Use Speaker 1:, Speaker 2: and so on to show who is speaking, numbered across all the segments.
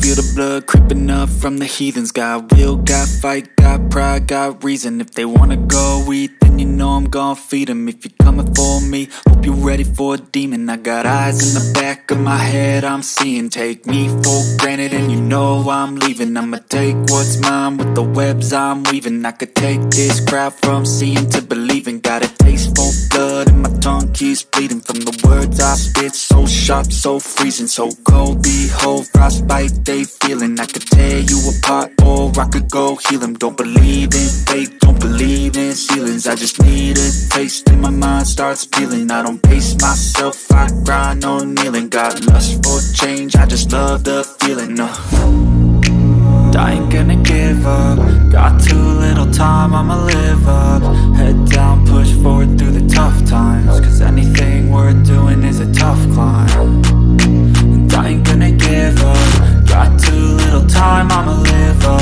Speaker 1: feel the blood creeping up from the heathens. Got will, got fight, got pride, got reason. If they wanna go eat, then you know I'm gon' feed them. If you're coming for me, hope you're ready for a demon. I got eyes in the back of my head, I'm seeing. Take me for granted and you know I'm leaving. I'ma take what's mine with the webs I'm weaving. I could take this crowd from seeing to believing. Got a taste for blood and my tongue keeps bleeding from the words I spit. So sharp, so freezing, so cold. Behold, frostbite they feeling. I could tear you apart or I could go heal them. Don't believe in fate, don't believe in ceilings. I just need a taste and my mind starts peeling. I don't pace myself, I grind on kneeling. Got lust for change, I just love the feeling. I ain't gonna give up. Got too little time, I'ma live up. Head down, push forward through the tough times. Cause anything worth doing is a tough climb. And I ain't gonna give up. Got too little time, I'ma live up.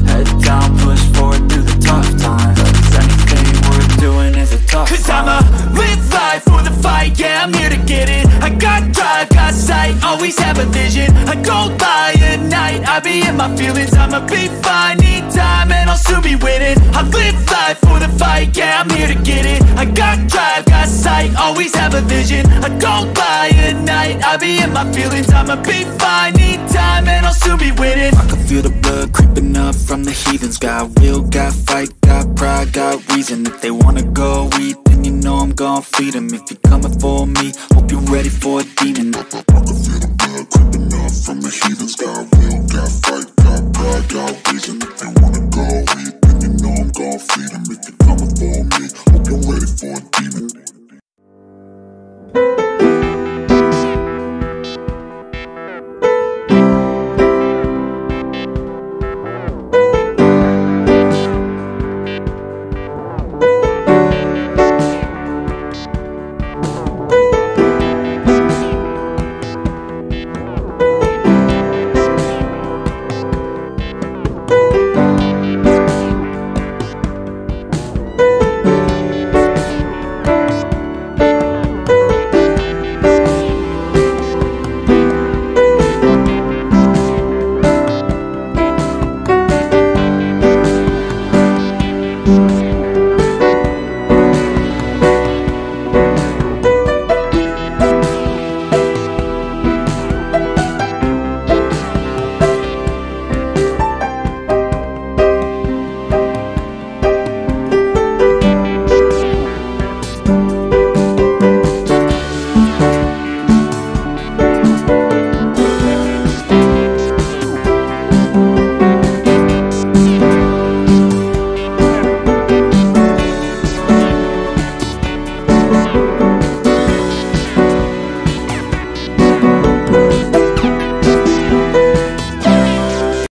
Speaker 1: Head down, push forward through the tough times. Cause anything worth doing is a tough climb. Cause I'ma live life for the fight, yeah, I'm here to get it. I got drive, got sight, always have a vision. I go by at night, I be in my feelings. I'ma be fine, need time, and I'll soon be winning. I live life for the fight, yeah, I'm here to get it. I got drive, got sight, always have a vision. I go by at night, I be in my feelings. I'ma be fine, need time, and I'll soon be winning. I can feel the blood creeping up from the heathens. Got will, got fight, got pride, got reason. If they wanna go eat, then you know I'm gon' feed them. If you're coming for me, hope you're ready for a demon.
Speaker 2: I can feel the blood creeping up from the heathens. Got will, got fight, got pride, got reason. If they wanna go eat, then you know I'm gon' feed them. If you're coming for me, hope you're ready for a